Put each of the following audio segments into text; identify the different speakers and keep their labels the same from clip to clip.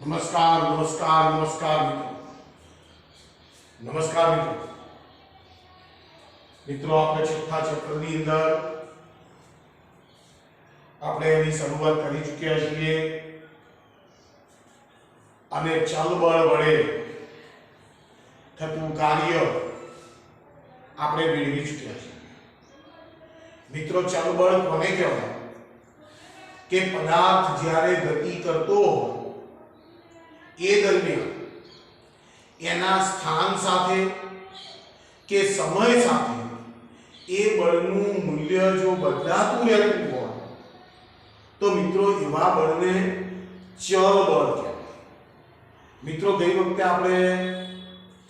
Speaker 1: नमस्कार नमस्कार नमस्कार मित्रों नमस्कार मित्रों मित्रों આપણે છઠ્ઠા ચેપ્ટરની અંદર આપણે એની શરૂઆત કરી ચૂક્યા છીએ અને ચલબળ વડે થતું કાર્ય આપણે મેળવી ચૂક્યા છીએ। મિત્રો ચલબળ કોને કહેવાય કે પદાર્થ જ્યારે ગતિ કરતો હોય એ દરમિયાન એના સ્થાન સાથે કે સમય સાથે એ બળનું મૂલ્ય જો બદલાતું રહેતું હોય તો મિત્રો એવા બળને ચલ બળ કહેવાય। મિત્રો ગઈ વખતે આપણે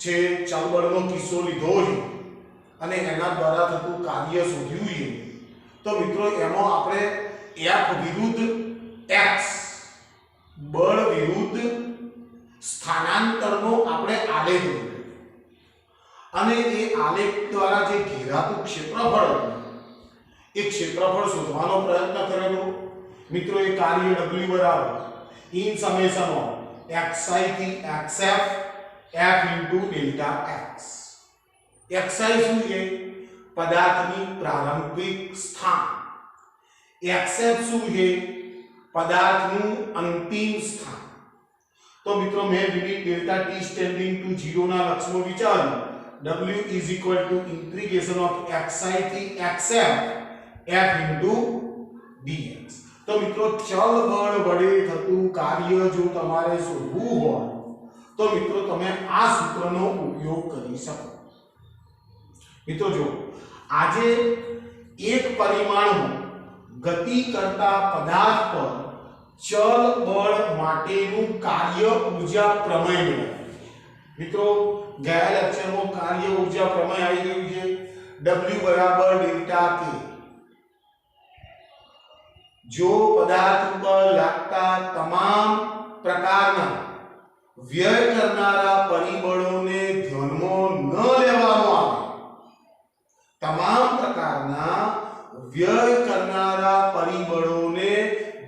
Speaker 1: જે ચલબળનો કિસ્સો લીધો છે અને એના દ્વારા થતું કાર્ય શોધ્યું છે તો મિત્રો એમાં આપણે F વિરુદ્ધ x બળ વિરુદ્ધ સ્થાનાંતરનો આપણે આલેખ દોર્યો અને એ આલેખ દ્વારા જે ઘેરાતું ક્ષેત્રફળ એ ક્ષેત્રફળ શોધવાનો પ્રયત્ન કરેલો। મિત્રો એ કાર્ય w બરાબર ઇન સમેશન ઓફ xi થી xf f delta x। xi શું છે પદાર્થની પ્રારંભિક સ્થાન, xf શું છે પદાર્થનું અંતિમ સ્થાન। तो मित्रों मैं limit delta t tending to 0 ना लक्ष्य विचारू w is equal to integration of xi થી xf f dx। तो मित्रों चल बळ वडे थતું कार्य जो તમારે શોધવું હોય તો મિત્રો તમે આ સૂત્રનો ઉપયોગ કરી શકો। મિત્રો જો આજે એક પરિમાણમાં ગતિ કરતા પદાર્થ પર चल बळ माटेનું કાર્ય ઊર્જા પ્રમેય મેળવીએ। મિત્રો ગયા લેક્ચરમાં કાર્ય ઊર્જા પ્રમેય આવી ગયું છે W બરાબર ડેલ્ટા K। જો પદાર્થ પર લાગતા તમામ પ્રકારના વ્યય કરનારા પરિબળોને ધ્યાનમાં ન લેવામાં આવે, તમામ પ્રકારના વ્યય કરનારા પરિબળોને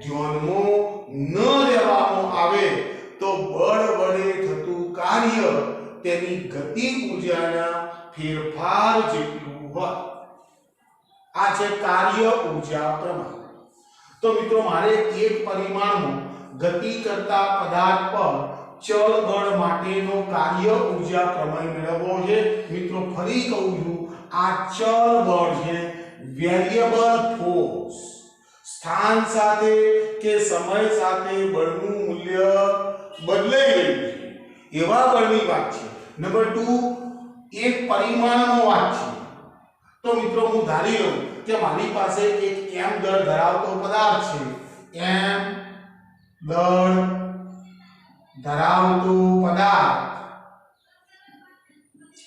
Speaker 1: ધ્યાનમાં ન લેવામાં આવે તો બળ વડે થતું કાર્ય તેની ગતિ ઊર્જાના ફેરફાર જેટલું હોય। આ છે કાર્ય ઊર્જા પ્રમેય। તો મિત્રો મારે એક પરિમાણમાં ગતિ કરતા પદાર્થ પર ચલ બળ માટેનો કાર્ય ઊર્જા પ્રમેય મેળવવો છે। મિત્રો ફરી કહું છું આ ચલ બળ છે વેરિયેબલ ફોર્સ, स्थान साथे के समय साथे बळનું મૂલ્ય બદલાઈ રહ્યું છે એવા બળની વાત છે। નંબર 2 એક પરિમાણનો વાત છે। તો મિત્રો હું ધારી લઉં કે મારી પાસે એક m દળ ધરાવતો પદાર્થ છે, m દળ ધરાવતો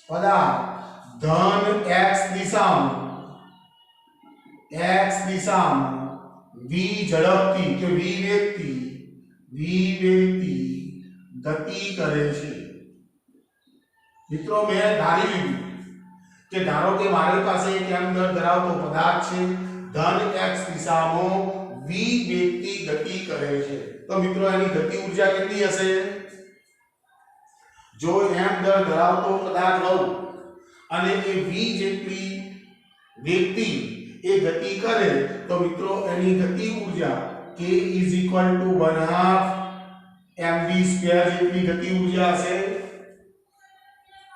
Speaker 1: પદાર્થ ધન x દિશામાં v ઝડપથી કે v વેગથી ગતિ કરે છે। મિત્રો મેં ધારી લીધું કે ધારો કે મારી પાસે એક m દળ ધરાવતો પદાર્થ છે, ધન x દિશામાં v વેગથી ગતિ કરે છે। તો મિત્રો એની ગતિ ઊર્જા કેટલી હશે? જો m દળ ધરાવતો પદાર્થ લઉં અને એ v જેટલી વેગથી એ ગતિ કરે તો મિત્રો એની ગતિ ઊર્જા k = 1/2 mv² જેટલી ગતિ ઊર્જા હશે।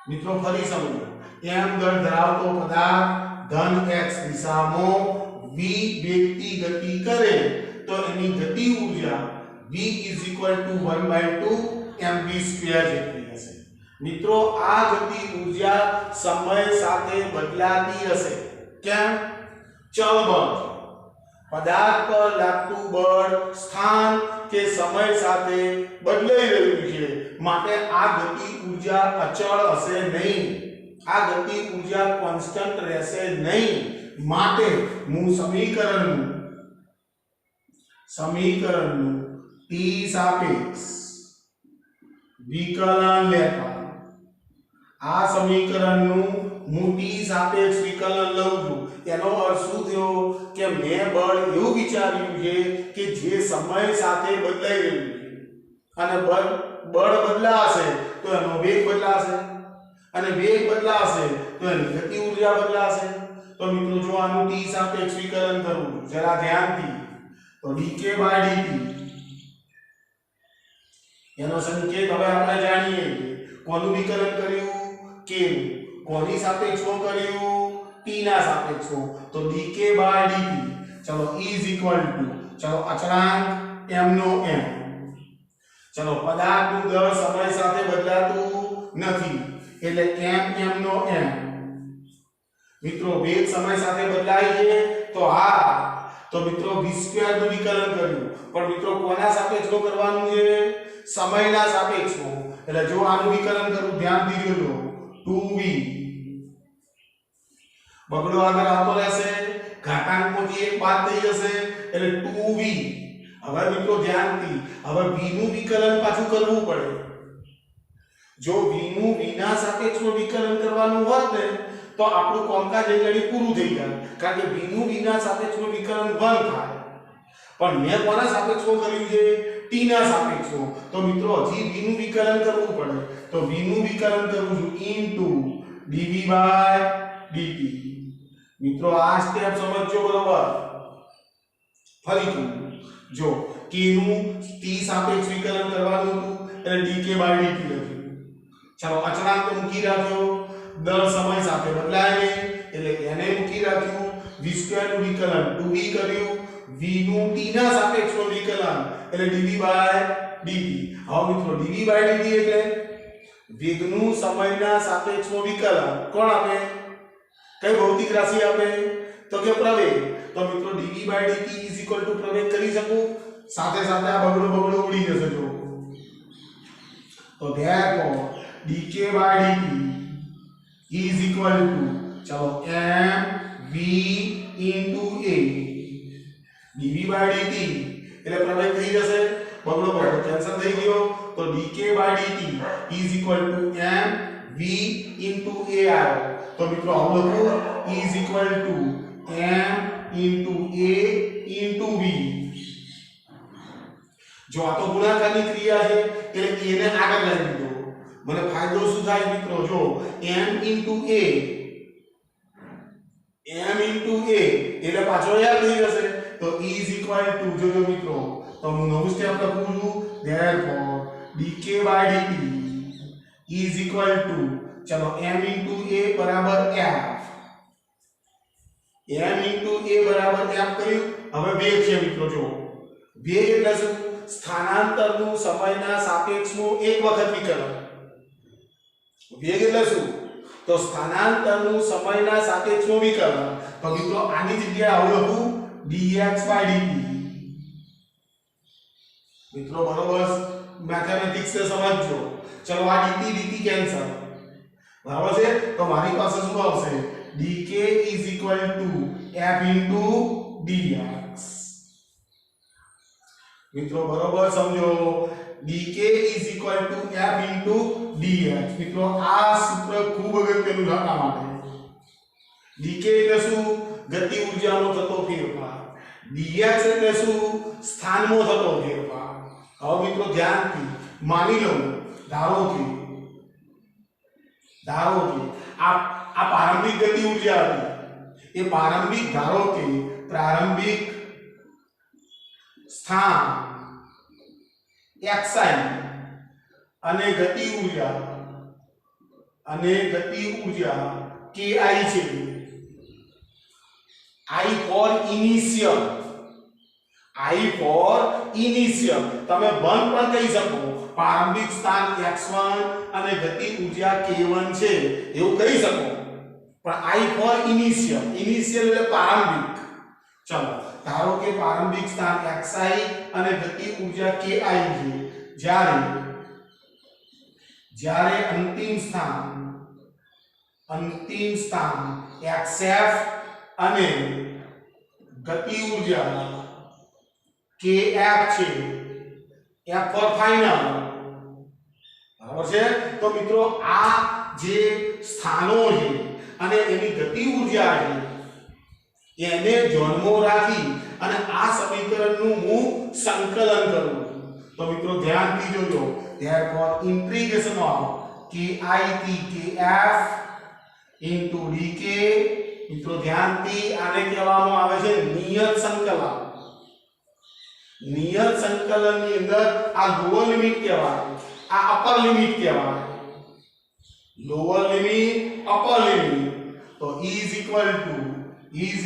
Speaker 1: મિત્રો ફરી સમજો, m દળ ધરાવતો પદાર્થ ધન x દિશામાં v વેગથી ગતિ કરે તો એની ગતિ ઊર્જા v = 1/2 mv² જેટલી હશે। મિત્રો આ ગતિ ઊર્જા સમય સાથે બદલાતી હશે। કેમ? चल बळ पदार्थ पर लागતું બળ સ્થાન કે સમય સાથે બદલાઈ રહ્યું છે માટે આ ગતિ ઊર્જા અચળ હશે નહીં, આ ગતિ ઊર્જા કોન્સ્ટન્ટ રહેશે નહીં। માટે હું સમીકરણનું t સાપેક્ષ વિકલન લેતા આ સમીકરણનું હું t સાપેક્ષ વિકલન લઉં છું। એનો અર્થ શું થયો કે મેં બળ એવું વિચાર્યું છે કે જે સમય સાથે બદલાઈ રહ્યું છે અને બળ બદલાશે તો એનો વેગ બદલાશે, અને વેગ બદલાશે તો એની ગતિ ઊર્જા બદલાશે. તો મિત્રો જો આનું t સાપેક્ષ વિકલન કરવું જરા ધ્યાનથી, તો dk dt એનો સંકેત હવે આપણે જાણીએ. કોનું વિકલન કર્યું? k. કોની સાપેક્ષમાં કર્યું? t ના સાપેક્ષમાં. તો dk dt. ચલો ચલો અચળાંક m નો m. ચલો પદાર્થનું દળ સમય સાથે બદલાતું નથી એટલે m નો m. મિત્રો વેગ સમય સાથે બદલાય છે તો તો મિત્રો v² નું વિકલન કર્યું, પણ મિત્રો કોના સાપેક્ષમાં કરવાનું છે? સમયના સાપેક્ષમાં. એટલે જો આનું વિકલન કરું ધ્યાનથી જોજો, 2v બગડો આગળ આવતો રહેશે, ઘાતાંકમાંથી એક બાદ થઈ જશે એટલે 2v. હવે મિત્રો ધ્યાનથી, હવે v નું વિકલન પાછું કરવું પડે. જો v નું v ના સાપેક્ષમાં વિકલન કરવાનું હોત ને તો આપણું કામકાજ એકડી પૂરું થઈ જાય, કારણ કે v નું v ના સાપેક્ષમાં વિકલન 1 થાય. પણ મેં કોના સાપેક્ષમાં કર્યું છે? t ના સાપેક્ષમાં. તો મિત્રો હજી v નું વિકલન કરવું પડે. તો v નું વિકલન કરું છું ઇન્ટુ dv/dt. મિત્રો આ સ્ટેપ સમજજો બરોબર. ફરીથી જો k નું t સાપેક્ષ વિકલન કરવાનું હતું એટલે dk/dt લખ્યું. ચાલો અચળાંક તો મૂકી રાખ્યો, દળ સમય સાથે બદલાય ને એટલે એને મૂકી રાખ્યું. v² નું વિકલન 2v કર્યું, v નું t ના સાપેક્ષમાં વિકલન એટલે dv/dt. હવે મિત્રો dv/dt એટલે વેગનું સમયના સાપેક્ષમાં વિકલન કોણ આપે? કઈ ભૌતિક રાશિ આપે? તો કે પ્રવેગ. તો મિત્રો dv/dt પ્રવેગ કરી શકું, સાથે સાથે આ બગડો ઉડી જશે. જો તો therefore dk/dt ચલો mv into a. dv/dt એટલે પ્રવેગ થઈ જશે, બગડો કેન્સલ થઈ ગયો. તો dk/dt mv into a આવ્યો. તો મિત્રો આવું લખું m into a into v. જો આ તો ગુણાકારની ક્રિયા છે એટલે a ને આગળ લઈ દીધો. મને ફાયદો શું થાય મિત્રો? જો m into a એટલે પાછો યાદ થઈ જશે. તો જોજો મિત્રો, તો હું નવું સ્ટેપ લખું છું. therefore dk/dt ચલો m into a બરાબર f. m into a બરાબર f કર્યું. હવે વેગ છે મિત્રો. જો વેગ એટલે શું? સ્થાનાંતરનું સમયના સાપેક્ષમાં એક વખત વિકલન. વેગ એટલે શું? તો સ્થાનાંતરનું સમયના સાપેક્ષમાં વિકલન. તો મિત્રો આની જગ્યાએ આવું લખું dx/dt. મિત્રો બરોબર મેથેમેટિક્સ ને સમજજો. ચલો આ dt કેન્સલ, બરાબર છે. તો મારી પાસે શું આવશે? dk f into dx. મિત્રો બરોબર સમજો, dk f into dx. મિત્રો આ સૂત્ર ખૂબ અગત્યનું છે આપણા માટે. dk એટલે શું? ગતિ ઊર્જાનો થતો ફેરફાર. dx એટલે શું? સ્થાનમાં થતો ફેરફાર. હવે મિત્રો ધ્યાનથી માની લો, ધારો કે આ પ્રારંભિક ગતિ ઊર્જા હતી. એ પ્રારંભિક ધારો કે પ્રારંભિક સ્થાન xi અને ગતિ ઊર્જા ki છે. I for initial તમે 1 પણ કહી શકો. પ્રારંભિક સ્થાન x1 અને ગતિ ઊર્જા k1 છે એવું કહી શકો. પણ I for initial એટલે પ્રારંભિક. ચલો ધારો કે પ્રારંભિક સ્થાન xi અને ગતિ ઊર્જા ki છે. જ્યારે અંતિમ સ્થાન xf અને ગતિ ઊર્જા kf છે. f for final. બરાબર છે. તો મિત્રો આ જે સ્થાનો છે અને એની ગતિ ઊર્જા છે એને ધ્યાનમાં રાખી અને આ સમીકરણનું હું સંકલન કરું. તો તો મિત્રો ધ્યાનથી જોજો therefore integration of kith into dk મિત્રો ધ્યાનથી આને કહેવામાં આવે છે નિયત સંકલન ની અંદર આ લોઅર લિમિટ કહેવાય આ અપર લિમિટ કહેવાય લોઅર લિમિટ અપર લિમિટ તો is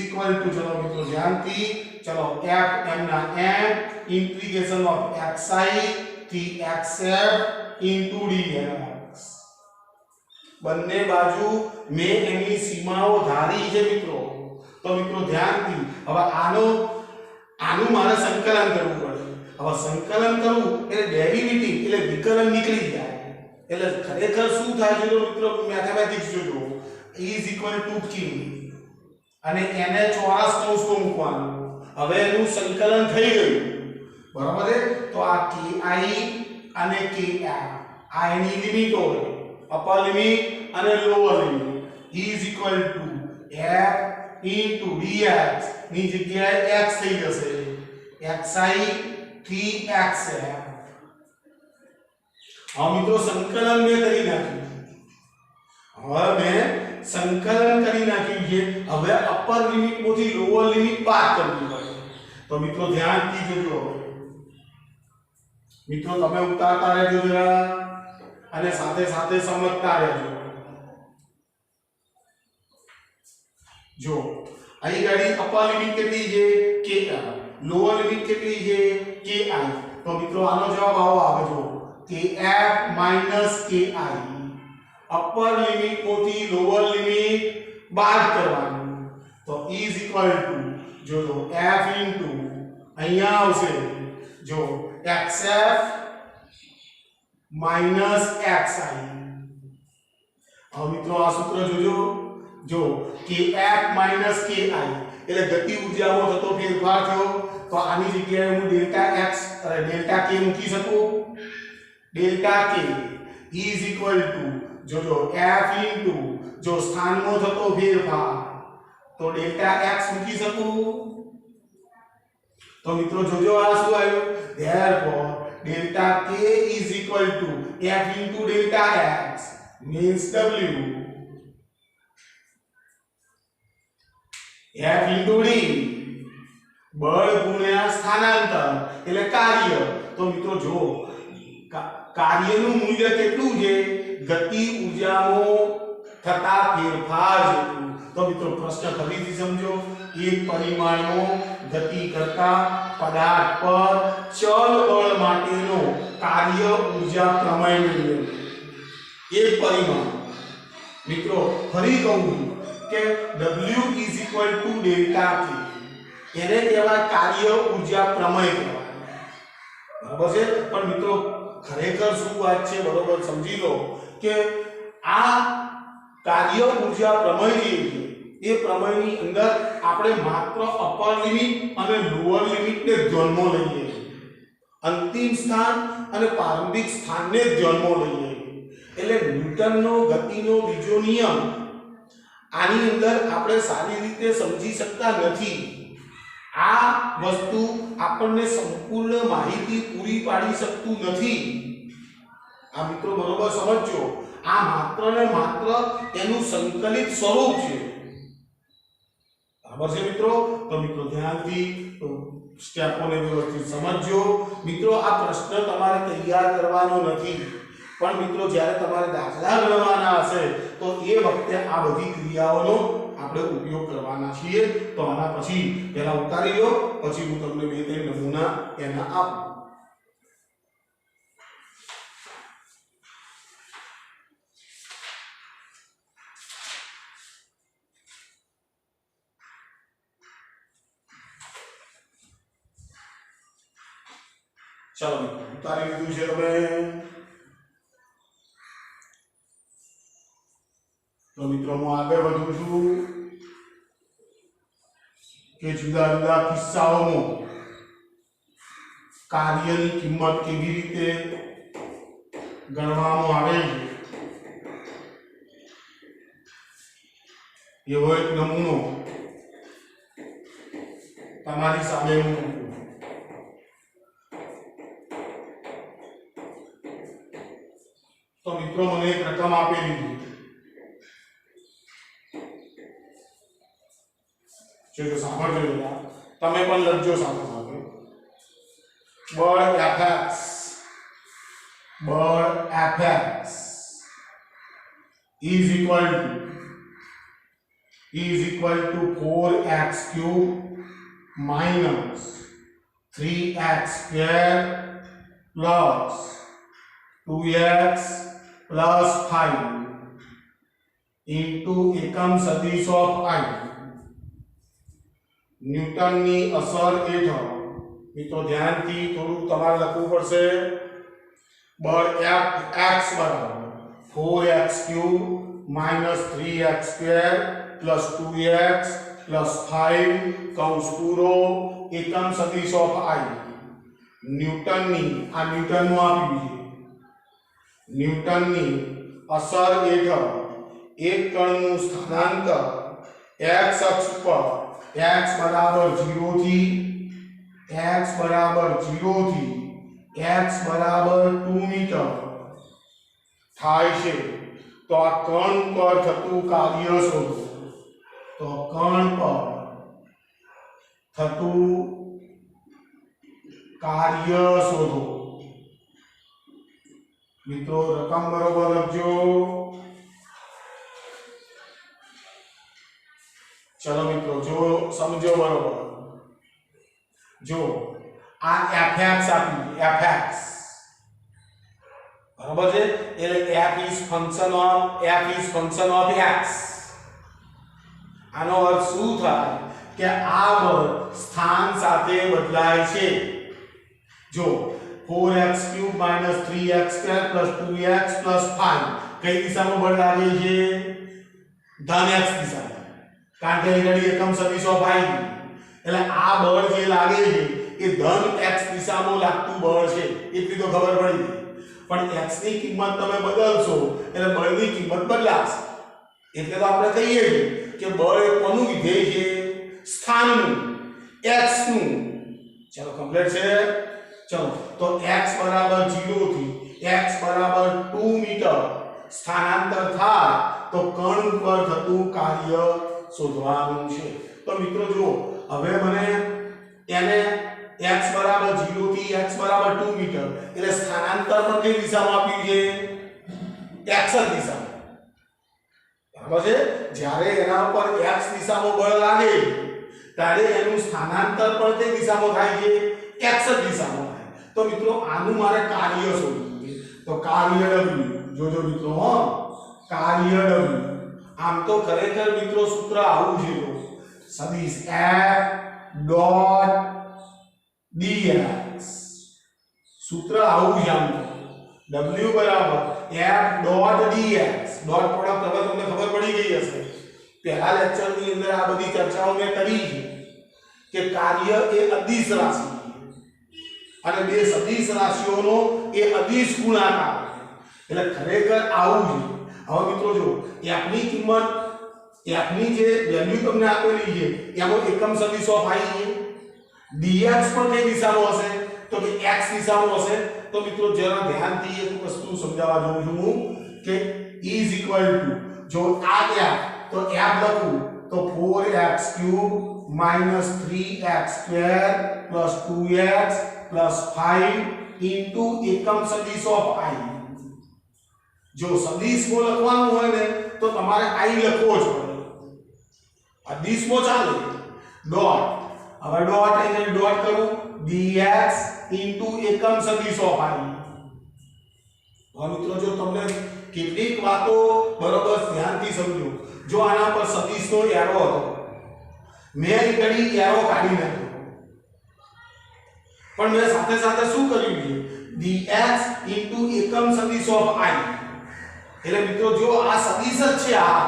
Speaker 1: equal to ચલો મિત્રો ધ્યાનથી ચલો f m ના m integration of xi થી xf into dx બંને બાજુ મેં એની સીમાઓ ધારી છે મિત્રો તો મિત્રો ધ્યાનથી હવે આનું મારે સંકલન કરવું પડે હવે સંકલન કરવું એટલે ડેરિવેટિવ એટલે વિકલન નીકળી જાય એટલે ખરેખર શું થાય છે મિત્રો મેથેમેટિક્સ જોજો is equal to k અને એને ચોરસ કૌંસમાં મૂકવાનું હવે એનું સંકલન થઈ ગયું બરાબર છે તો આ ki અને kf આ એની લિમિટો અપર લિમિટ અને lower limit is equal to f into dx ની જગ્યાએ x થઈ જશે xi થી xf હવે મિત્રો સંકલન મેં કરી નાખ્યું છે હવે અપર લિમિટ માંથી લોઅર લિમિટ બાદ કરવી પડે તો મિત્રો ધ્યાનથી જોજો મિત્રો તમે ઉતારતા રહેજો જરા અને સાથે સાથે સમજતા રહેજો જો અહીં ગાડી અપર લિમિટ કેટલી છે ki લોઅર લિમિટ કેટલી છે ki તો મિત્રો આનો જવાબ આવો આવે જો kf ki અપર લિમિટ માંથી લોઅર લિમિટ બાદ કરવાનું તો is equal to જો f into અહીંયા આવશે જો xf minus xi હવે મિત્રો આ સૂત્ર જોજો જો kf minus ki એટલે ગતિ ઊર્જામાં થતો ફેરફાર થયો તો આની જગ્યાએ હું ડેલ્ટા x અને ડેલ્ટા k મૂકી શકું delta k is equal to જો f into જો સ્થાનમાં થતો ફેરફાર તો ડેલ્ટા x મૂકી શકું તો મિત્રો જોજો આ શું આવ્યું therefore delta k is equal to f into delta x means w f into d બળ ગુણ્યા સ્થાનાંતર એટલે કાર્ય તો મિત્રો જો કાર્યનું મૂલ્ય કેટલું છે ગતિ ઊર્જામાં થતા ફેરફાર જેટલું તો મિત્રો પ્રશ્ન ફરીથી સમજો એક પરિમાણમાં ગતિ કરતા પદાર્થ પર ચલ બળ માટેનો કાર્ય ઊર્જા પ્રમેય મેળવો એક પરિમાણ મિત્રો ફરી કહું કે w is equal to delta k એને કહેવાય કાર્ય ઊર્જા પ્રમેય કહેવાય બરાબર છે પણ મિત્રો ખરેખર શું વાત છે બરોબર સમજી લો કે આ કાર્ય ઊર્જા પ્રમેય જે છે એ પ્રમેયની અંદર આપણે માત્ર અપર લિમિટ અને લોઅર લિમિટને ધ્યાનમાં લઈએ અંતિમ સ્થાન અને પ્રારંભિક સ્થાનને ધ્યાનમાં લઈએ એટલે ન્યૂટનનો ગતિનો બીજો નિયમ આની અંદર આપણે સારી રીતે સમજી શકતા નથી આ વસ્તુ આપણને સંપૂર્ણ માહિતી પૂરી પાડી શકતું નથી આ મિત્રો બરોબર સમજજો આ માત્ર ને માત્ર એનું સંકલિત સ્વરૂપ છે બરાબર છે મિત્રો તો મિત્રો ધ્યાનથી સ્ટેપોને વ્યવસ્થિત સમજજો મિત્રો આ પ્રશ્ન તમારે તૈયાર કરવાનો નથી પણ મિત્રો જ્યારે તમારે દાખલા ગણવાના હશે તો એ વખતે આ બધી ક્રિયાઓનો આપણે ઉપયોગ કરવાના છીએ તો આના પછી પહેલા ઉતારી લો પછી હું તમને બે ત્રણ નમૂના એના આપું ચાલો ઉતારી લીધું છે તમે તો મિત્રો હું આગળ વધું છું કે જુદા જુદા કિસ્સાઓમાં કાર્યની કિંમત કેવી રીતે ગણવામાં આવે છે એવો એક નમૂનો તમારી સામે મૂકું તો મિત્રો મને એક રકમ આપેલી છે જો સાંભળજો જરા તમે પણ લખજો સાથે સાથે બળ Fx is equal to 4x cube minus 3x square plus 2x plus 5 into એકમ સદિશ of I ન્યૂટનની અસર હેઠળ મિત્રો ધ્યાનથી થોડું તમારે લખવું પડશે બળ F x બરાબર 4x cube minus 3x square plus 2x plus 5 કૌંસ પૂરો એકમ સદિશ of I ન્યૂટનની આ ન્યૂટનનું આપ્યું છે ન્યૂટનની અસર હેઠળ એક કણનું સ્થાનાંતર x અક્ષ પર x બરાબર 0 થી x બરાબર 0 થી x બરાબર 2 મીટર થાય છે તો આ કણ પર થતું કાર્ય શોધો તો કણ પર થતું કાર્ય શોધો મિત્રો રકમ બરોબર લખજો ચલો મિત્રો જો સમજો બરોબર જો આ fx આપી fx બરાબર છે એટલે f is function of x આનો અર્થ શું થાય કે આ બળ સ્થાન સાથે બદલાય છે જો 4x cube minus 3x square plus 2x plus 5 કઈ દિશામાં બળ લાગે છે ધન x દિશામાં કારણ કે અહીં એકમ સદિશ of I એટલે આ બળ જે લાગે છે એ ધન x દિશામાં લાગતું બળ છે એટલી તો ખબર પડી પણ x ની કિંમત તમે બદલશો એટલે બળની કિંમત બદલાશે એટલે તો આપણે કહીએ કે બળ એ કોનું વિધેય છે સ્થાનનું x નું ચલો કમ્પ્લીટ છે ચલો તો x બરાબર 0 થી x બરાબર 2 મીટર સ્થાનાંતર થાય તો કણ ઉપર થતું કાર્ય શોધવાનું છે તો મિત્રો જુઓ હવે મને એને x બરાબર 0 થી x બરાબર 2 મીટર એટલે સ્થાનાંતર પણ કઈ દિશામાં આપ્યું છે x દિશામાં બરાબર છે જ્યારે એના ઉપર x દિશામાં બળ લાગે ત્યારે એનું સ્થાનાંતર પણ કઈ દિશામાં થાય છે x દિશામાં થાય તો મિત્રો આનું મારે કાર્ય શોધવું છે તો કાર્ય w જોજો મિત્રો હો કાર્ય w આમ તો ખરેખર મિત્રો સૂત્ર આવું છે સદિશ f ડોટ dx સૂત્ર આવું છે આમ w બરાબર f dot dx dot product હવે તમને ખબર પડી ગઈ હશે પહેલા લેક્ચરની અંદર આ બધી ચર્ચાઓ મેં કરી છે કે કાર્ય એ અદિશ રાશિ અને બે સદિશ રાશિઓનો એ અદિશ ગુણાકાર એટલે ખરેખર આવું છે હવે મિત્રો જો f ની કિંમત f ની જે વેલ્યુ તમને આપેલી છે એમાં એકમ સદિશ of I છે dx પણ કઈ દિશામાં હશે તો કે x દિશામાં હશે તો મિત્રો જરા ધ્યાનથી એક વસ્તુ સમજાવવા જોઉં છું હું કે is equal to જો આ f તો f લખું તો 4x cube minus 3x square plus 2x plus 5 into એકમ સદિશ of I જો સદિશમાં લખવાનું હોય ને તો તમારે I લખવો જ પડે અદિશમાં ચાલે ડોટ હવે ડોટ એને ડોટ કરું dx into એકમ સદિશ of I હવે મિત્રો જો તમને કેટલીક વાતો બરોબર ધ્યાનથી સમજો જો આના પર સદિશનો એરો હતો મેં ઘડી એરો કાઢી નાખ્યો પણ મેં સાથે સાથે શું કર્યું છે dx into એકમ સદિશ of I એટલે મિત્રો જો આ સદિશ જ છે આ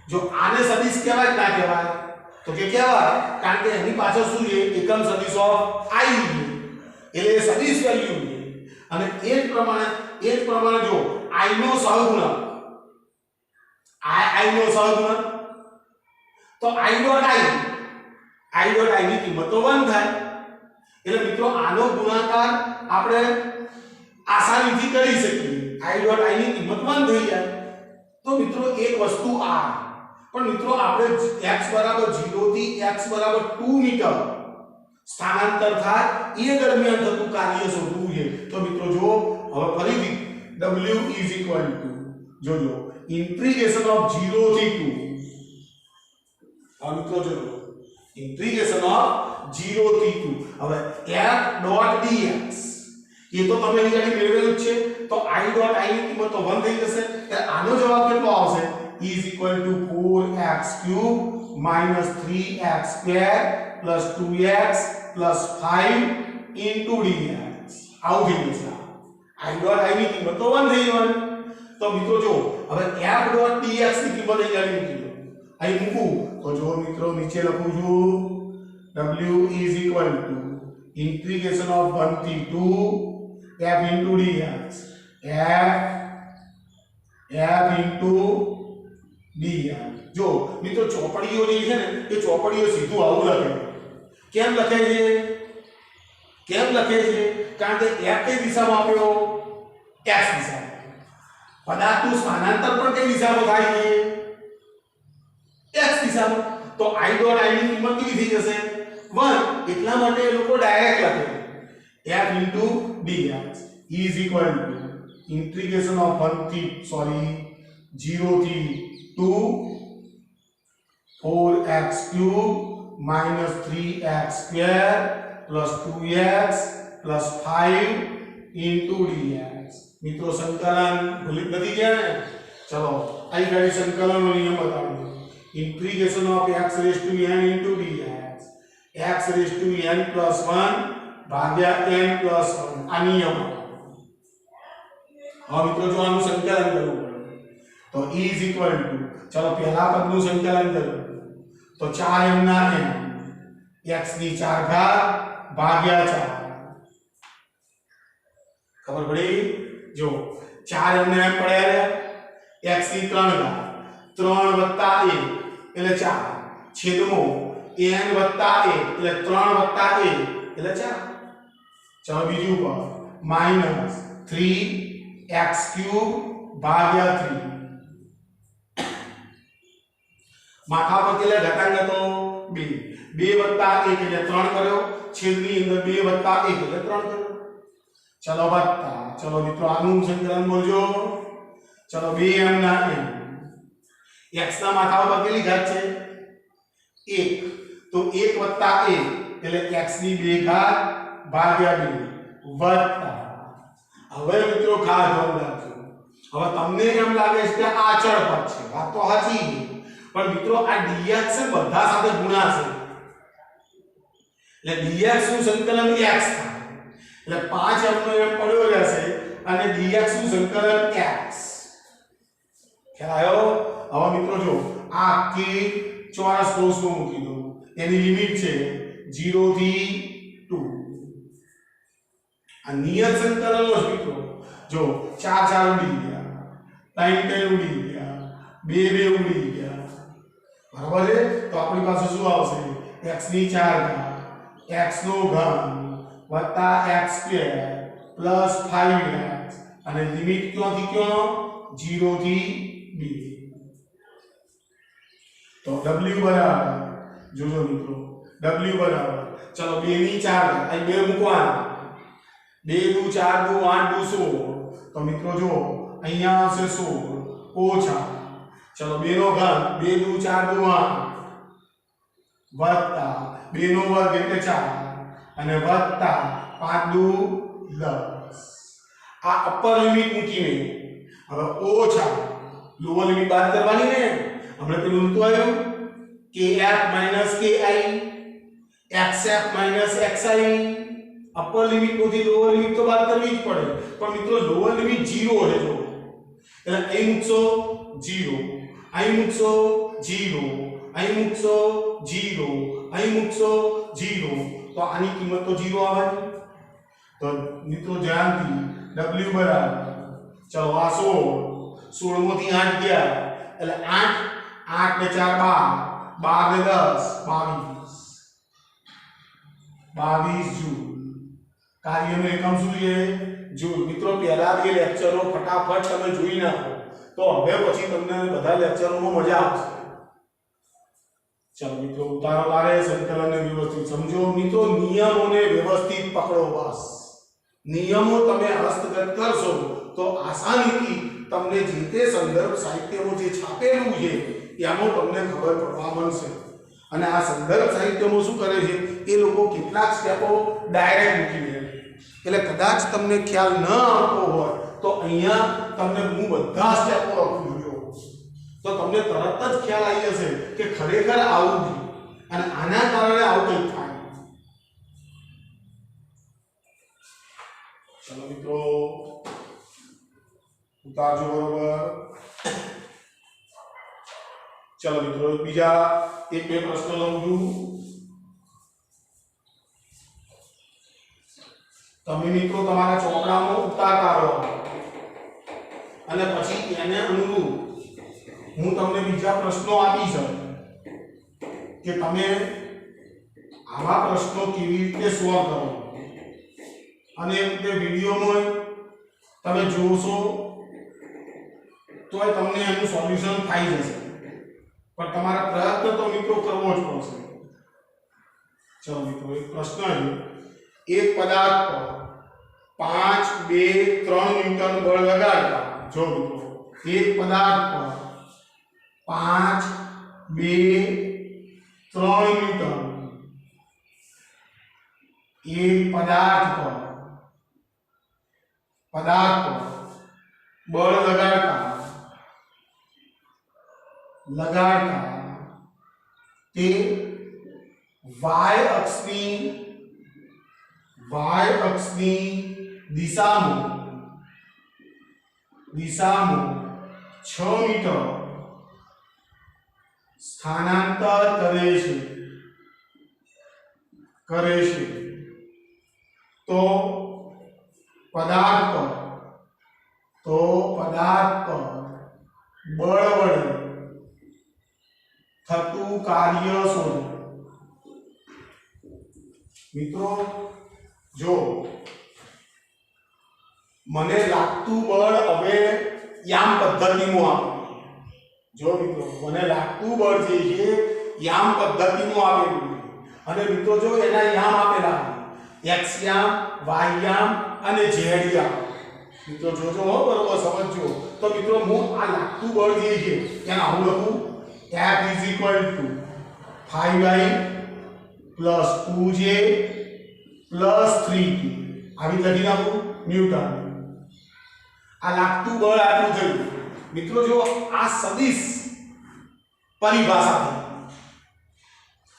Speaker 1: જો આને સદિશ કહેવાય ના કહેવાય તો કે કહેવાય કારણ કે એની પાછળ શું છે એકમ સદિશ of I એટલે સદિશ વેલ્યુ છે અને એ જ પ્રમાણે જો I નો સહગુણક I નો સહગુણક તો I ડોટ I ની કિંમત તો 1 થાય એટલે મિત્રો આનો ગુણાકાર આપણે આસાનીથી કરી શકીએ i ડોટ i ની કિંમત 1 થઈ જાય. તો મિત્રો એક વસ્તુ આ, પણ મિત્રો આપણે x બરાબર 0 થી x બરાબર 2 મીટર સ્થાનાંતર થાય એ દરમિયાન થતું કાર્ય શોધવું છે. તો મિત્રો જો હવે ફરીથી w ઇઝ ઇક્વલ ટુ જોજો ઇન્ટિગ્રેશન ઓફ 0 થી 2. આ મિત્રો જોજો ઇન્ટિગ્રેશન ઓફ 0 થી 2. હવે f ડોટ dx એ તો તમે અહીં આગળ મેળવેલું જ છે. તો i ડોટ i ની કિંમત તો 1 થઈ જશે. એટલે આનો જવાબ કેટલો આવશે? is equal to 4x cube minus 3x square plus 2x plus 5 into dx. આવું થઈ જશે. i ડોટ i ની કિંમત તો 1 થઈ જવાની. તો મિત્રો જો હવે f ડોટ dx ની કિંમત અહીં આગળ મૂકી દો. અહીં મૂકું તો જો મિત્રો નીચે લખું છું w is equal to integration of 1 થી 2 f into dx. f into dx. જો મિત્રો ચોપડીઓ જે છે ને એ ચોપડીઓ સીધું આવું લખે. કેમ લખે છે? કારણ કે f કઈ દિશામાં આપ્યો? x દિશામાં. પદાર્થનું સ્થાનાંતર પણ કઈ દિશામાં થાય છે? x દિશામાં. તો i ડોટ i ની કિંમત કેવી થઈ જશે? 1. એટલા માટે એ લોકો ડાયરેક્ટ લખે f into dx is equal to integration of 0 થી 2 4x cube minus 3x square plus 2x plus 5 into dx. મિત્રો સંકલન ભૂલી નથી ગયા ને? ચલો અહીં ગાડી સંકલનનો નિયમ બતાવો. integration of x raised to n into dx x raised to n plus 1 ભાગ્યા n plus 1 આ નિયમ. હવે મિત્રો જો આનું સંકલન કરવું તો e is equal to ચલો પહેલા પદનું સંકલન કરવું તો 4m ના n x ની 4 ઘાત ભાગ્યા 4. ખબર પડી? જો 4m ને m પડ્યા x ની 3 ઘાત 3 વત્તા 1 એટલે 4 છેદમાં n વત્તા 1 એટલે 3 વત્તા 1 એટલે 4. ચાલો બીજું પર માઈનસ 3x ક્યુબ ભાગ્યા 3. માથા પર કેટલા ઘાતાંક હતો? 2. 2 વત્તા 1 એટલે 3 કર્યો. છેદની અંદર 2 વત્તા 1 એટલે 3 કર્યો. ચલો વત્તા. ચલો મિત્રો આનું સંકલન બોલજો. ચલો 2m ના n x ના માથા પર કેટલી ઘાત છે? 1. તો 1 વત્તા 1 એટલે x ની 2 ઘાત ભાગ્યા 2 વત્તા. હવે મિત્રો ખાસ ધ્યાન રાખજો. હવે તમને એમ લાગે છે કે આ અચળ પદ છે. વાત તો સાચી, પણ મિત્રો આ dx છે બધા સાથે ગુણાશે. એટલે dx નું સંકલન x થાય. એટલે 5m નો m પડ્યો રહેશે અને dx નું સંકલન x. ખ્યાલ આવ્યો? હવે મિત્રો જો આ આખી ચોરસ કૌંસમાં મૂકી દો. એની લિમિટ છે 0 થી 2. આ નિયત સંકલનનો જ મિત્રો જો 4 4 ઉડી ગયા, 3 3 ઉડી ગયા, 2 2 ઉડી ગયા. બરાબર છે? તો આપણી પાસે શું આવશે? x ની 4 ઘાત x નો ઘન વત્તા x સ્ક્વેર પ્લસ 5x અને લિમિટ ક્યાંથી ક્યાં? 0 થી 2. તો w બરાબર જોજો મિત્રો w બરાબર ચલો 2 ની 4 અહીં 2 મૂકવાના. 2 દુ 4 દુ 8 દુ 16. તો મિત્રો જો અહીંયા આવશે 16 ઓછા ચલો 2 નો ઘન 2 દુ 4 દુ 8 વત્તા 2 નો વર્ગ એટલે 4 અને વત્તા 5 દુ 10. આ અપર લિમિટ મૂકીને હવે ઓછા લોઅર લિમિટ બાદ કરવાની ને. હમણાં પેલું નતું આવ્યું kf ki xf xi. Upper limit માંથી લોઅર લિમિટ તો બાદ કરવી જ પડે, પણ મિત્રો લોઅર લિમિટ 0 છે. જો એટલે અહીં મૂકશો 0, અહીં મૂકશો 0, અહીં મૂકશો 0, અહીં મૂકશો 0. તો આની કિંમત તો 0 આવવાની. તો મિત્રો ધ્યાનથી w બરાબર ચલો આ 16 માંથી 8 ગયા એટલે 8 ને 4 12 ને 10 22 22 જૂલ કાર્યનો એકમ શું છે? જૂલ. મિત્રો પહેલા બે લેક્ચરો ફટાફટ તમે જોઈ નાખો તો હવે પછી તમને બધા લેક્ચરોમાં મજા આવશે. ચાલો મિત્રો, ઉતારો લારે સંકલનને વ્યવસ્થિત સમજો. મિત્રો નિયમોને વ્યવસ્થિત પકડો. બસ નિયમો તમે હસ્તગત કરશો તો આસાનીથી તમને જે તે સંદર્ભ સાહિત્યમાં જે છાપેલું છે એમાં તમને ખબર પડવા મળશે. અને આ સંદર્ભ સાહિત્યમાં શું કરે છે, એ લોકો કેટલાક સ્ટેપો ડાયરેક્ટ મૂકી દે. એટલે કદાચ તમને ખ્યાલ ન આવતો હોય તો અહીંયા તમને હું બધા સ્ટેપો લખું છું તો તમને તરત જ ખ્યાલ આવી જશે કે ખરેખર આવું છે અને આના કારણે આવું કંઈક થાય. ચલો મિત્રો, ઉતારજો બરોબર. ચલો મિત્રો, બીજા એક બે પ્રશ્નો લઉં છું. તમે મિત્રો તમારા ચોપડામાં ઉતારતા રહો અને પછી એને અનુરૂપ હું તમને બીજા પ્રશ્નો આપીશ કે તમે આવા પ્રશ્નો કેવી રીતે સોલ્વ કરો. અને તે વિડીયોમાં તમે જોશો તો તમને એનું સોલ્યુશન થઈ જશે, પણ તમારા પ્રયત્ન તો મિત્રો કરવો જ પડશે. ચલો મિત્રો, એક પ્રશ્ન છે. એક પદાર્થ પર 5, 2, 3 ન્યૂટન બળ લગાડતા. જો મિત્રો, એક પદાર્થ પર 5, 2, 3 ન્યૂટન એક પદાર્થ પર બળ લગાડતા તે y અક્ષની દિશામાં 6 મીટર સ્થાનાંતર કરે છે તો પદાર્થ પર બળ વડે થતું કાર્ય શોધો. મિત્રો જો મને લાગતું બળ હવે યામ પદ્ધતિમાં આપેલું. જો મિત્રો, મને લાગતું બળ જે છે યામ પદ્ધતિમાં આપેલું અને મિત્રો જો એના યામ આપેલા x યામ, y યામ અને z યામ. મિત્રો જોજો હો, બરોબર સમજજો. તો મિત્રો હું આ લાગતું બળ જે છે એને આવું લખું: F = 5y + 2j + 3k. આવી લખી નાખું ન્યૂટન. આ લાગતું બળ આટલું થયું. મિત્રો જો આ સદિશ પરિભાષા થઈ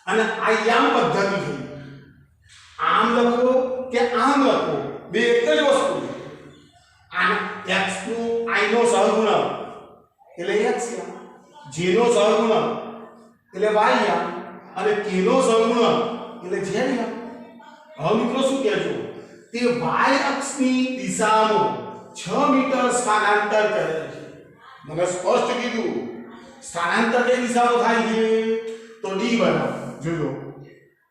Speaker 1: અને આ યામ પદ્ધતિ થઈ. આમ લખો કે આમ લખો, બે એક જ વસ્તુ. આ x નું i નો સહગુણક એટલે x યામ, j નો સહગુણક એટલે y યામ અને k નો સહગુણક એટલે z યામ. હવે મિત્રો શું કહેજો, તે y અક્ષની દિશામાં 6 મીટર સ્થાનાંતર કરે છે. મને સ્પષ્ટ કીધું સ્થાનાંતર કઈ દિશામાં થાય છે તો d બરાબર, જોજો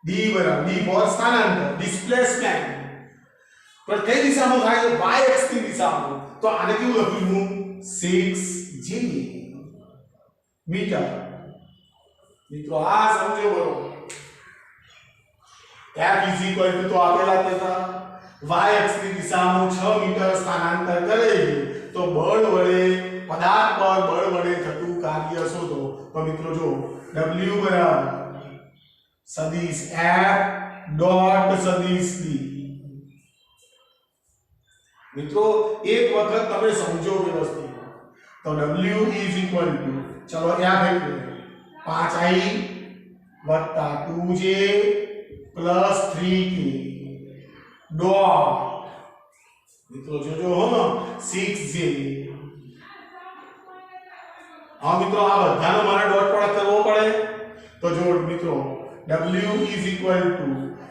Speaker 1: d ફોર સ્થાનાંતર, ડિસ્પ્લેસમેન્ટ. પણ કઈ દિશામાં થાય છે? y અક્ષની દિશામાં. તો આને કેવું લખું હું? 6g metre. મિત્રો આ સમજો બરોબર. F = તો આપેલા હતા y અક્ષની દિશામાં 6 મીટર સ્થાનાંતર કરે છે તો બળ વડે પદાર્થ પર બળ વડે થતું કાર્ય શોધો. તો મિત્રો જો W બરાબર સદિશ F ડોટ સદિશ D. મિત્રો એક વખત તમે સમજો વ્યવસ્થિત. તો W = ચલો F એટલે 5i + 2j + 3k ડોટ. મિત્રો જોજો હો, 6j. હા મિત્રો, આ બધાનો મારે ડોટ પ્રોડક્ટ કરવો પડે. તો જો મિત્રો W =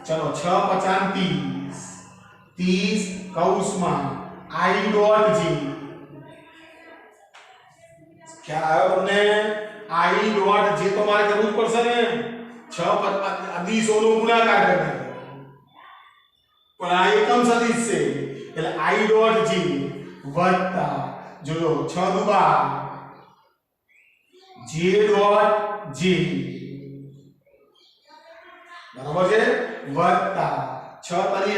Speaker 1: ચલો 6 × 5 = 30 કૌંસમાં i ડોટ j. ખ્યાલ આવ્યો તમને? i ડોટ j તો મારે કરવું જ પડશે ને. 6 × 5 નો ગુણાકાર કરવાનો પણ આ એકમ સદિશ છે એટલે i ડોટ g વત્તા જોજો 6 દુ 12 j ડોટ g બરાબર છે વત્તા 6 તરી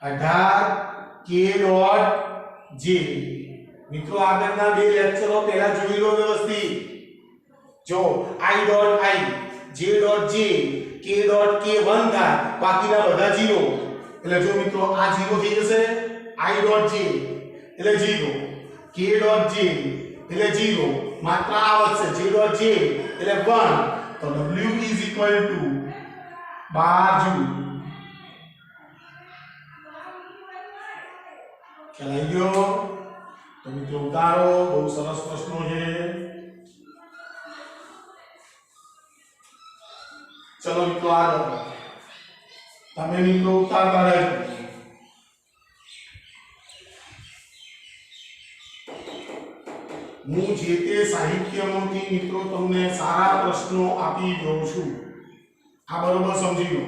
Speaker 1: 18 k ડોટ g મિત્રો આગળના બે લેક્ચરો પહેલા જોઈ લો વ્યવસ્થિત જો i dot i j dot j k dot k 1 થાય બાકીના બધા 0 એટલે જો મિત્રો આ 0 થઈ જશે i ડોટ j એટલે 0 k ડોટ j એટલે 0 માત્ર આ વધશે j ડોટ j એટલે 1 તો w is equal to 12 joule ખ્યાલ આવી ગયો તો મિત્રો ઉતારો બહુ સરસ પ્રશ્નો છે ચલો મિત્રો આગળ તમે મિત્રો ઉતારતા રહેજો હું જે તે સાહિત્યમાંથી મિત્રો તમને સારા પ્રશ્નો આપી દઉં છું આ બરોબર સમજી લો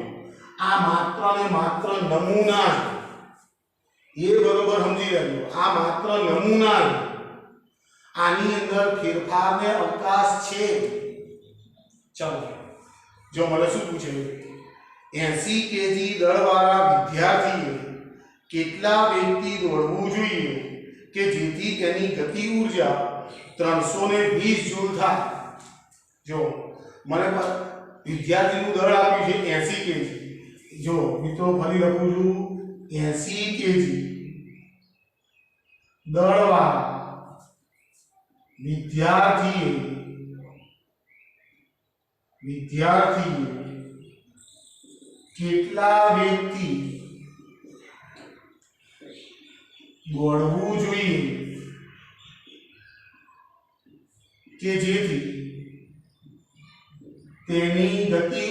Speaker 1: આ માત્ર ને માત્ર નમૂના એ બરોબર સમજી લેજો આ માત્ર નમૂના આની અંદર ફેરફારને અવકાશ છે ચલો જો મને શું પૂછે 80 કેજી દળવાળા વિદ્યાર્થીએ કેટલા વેગથી દોડવું જોઈએ કે જેથી તેની ગતિ ઊર્જા 320 જૂલ થાય જો મને વિદ્યાર્થીનું દળ આપ્યું છે 80 કેજી જો મિત્રો ફરી લખું છું 80 કેજી દળવાળા વિદ્યાર્થીએ કેટલા વેગથી દોડવું જોઈએ કે જેથી તેની ગતિ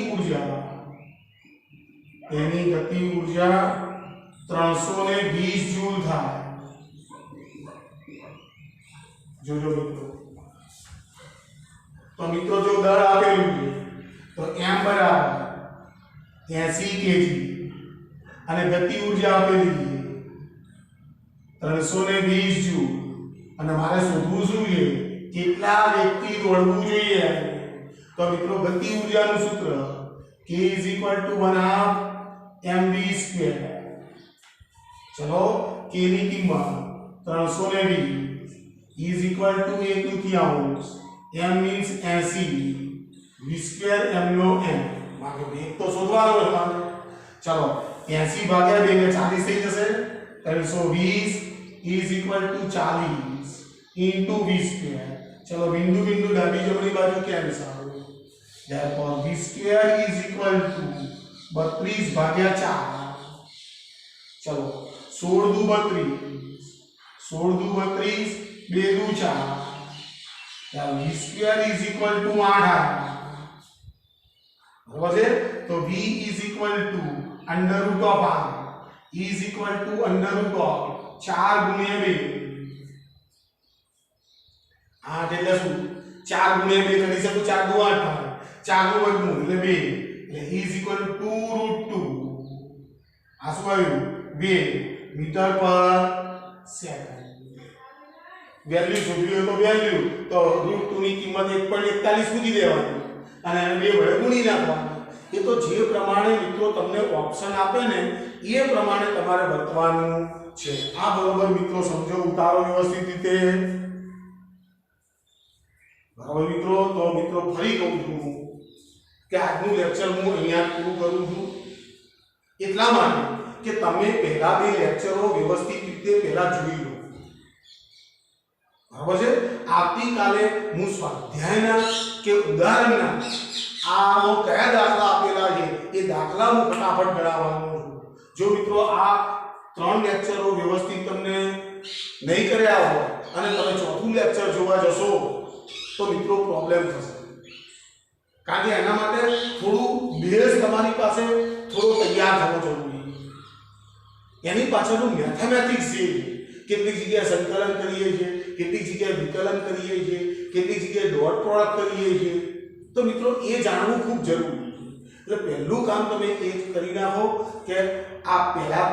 Speaker 1: ઊર્જા 320 જૂલ થાય જોજો મિત્રો તો મિત્રો જો દળ આપેલું છે તો m બરાબર 80 કેજી અને ગતિ ઊર્જા આપેલી છે 320 જૂલ અને મારે શોધવું શું છે કેટલા વેગથી દોડવું જોઈએ તો મિત્રો ગતિ ઊર્જાનું સૂત્ર k = 1/2 mv². ચલો k ની કિંમત 320 is equal to 1/2 m means 80 v² m no m મારો વેગ તો શોધવાનો છે મારે ચલો 80 ભાગ્યા 2 એટલે 40 થઈ જશે 320 is equal to 40 into v². चलो बिंदु बिंदु डाबी जमणी बाजू cancel therefore v² is equal to 32 भाग्या 4 चलो 16 दू 32 16 दू 32 2 दू 4 यार v² is equal to 8 बराबर है तो v is equal to under root of r is equal to under root of 4 गुणिया 2 8 એટલે શું 4 ગુણ્યા 2 કરી શકું 4 દુ 8 થાય 4 નું વર્ગમૂળ એટલે 2 એટલે is equal to 2√2 આ શું આવ્યું 2 મીટર પર સેકન્ડ વેલ્યુ શોધવી હોય તો વેલ્યુ તો √2 ની કિંમત 1.41 મૂકી દેવાની અને એને 2 વડે ગુણી નાખવાનું એ તો જે પ્રમાણે મિત્રો તમને ઓપ્શન આપે ને એ પ્રમાણે તમારે વર્તવાનું છે આ બરોબર મિત્રો સમજો ઉતારો વ્યવસ્થિત રીતે બરાબર મિત્રો તો મિત્રો ફરી કહું છું કે આજનું લેક્ચર હું અહીંયા પૂરું કરું છું એટલા માટે કે તમે પહેલા બે લેક્ચરો વ્યવસ્થિત રીતે પહેલા જોઈ લો બરાબર છે આવતીકાલે હું સ્વાધ્યાયના કે ઉદાહરણના આનો કયા દાખલા આપેલા છે એ દાખલા હું ફટાફટ ગણાવવાનો છું જો મિત્રો આ ત્રણ લેક્ચરો વ્યવસ્થિત તમને નહીં કર્યા હોય અને તમે ચોથું લેક્ચર જોવા જશો तो मित्रों प्रॉब्लम થશે કારણ કે એના માટે થોડું બેઝ તમારી પાસે થોડો તૈયાર થવો જરૂરી એની પાછળનું મેથેમેટિક્સ છે કેટલી જગ્યાએ સંકલન કરીએ છીએ કેટલી જગ્યાએ વિકલન કરીએ છીએ કેટલી જગ્યાએ ડોટ પ્રોડક્ટ કરીએ છીએ તો મિત્રો એ જાણવું ખૂબ જરૂરી છે એટલે પહેલું કામ તમે એ જ કરી નાખો કે આ પહેલા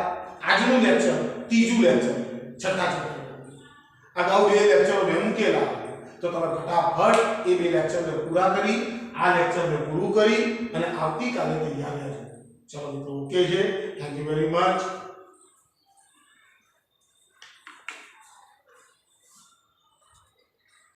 Speaker 1: આજનું લેક્ચર ત્રીજું લેક્ચર છઠ્ઠા ચેપ્ટર અગાઉ 2 લેક્ચરો મેં મૂકેલા તો તમે ફટાફટ એ 2 લેક્ચરને પૂરા કરી આ લેક્ચરને પૂરું કરી અને આવતીકાલે તૈયાર રહેજો. ચલો મિત્રો, ઓકે છે. Thank you very much.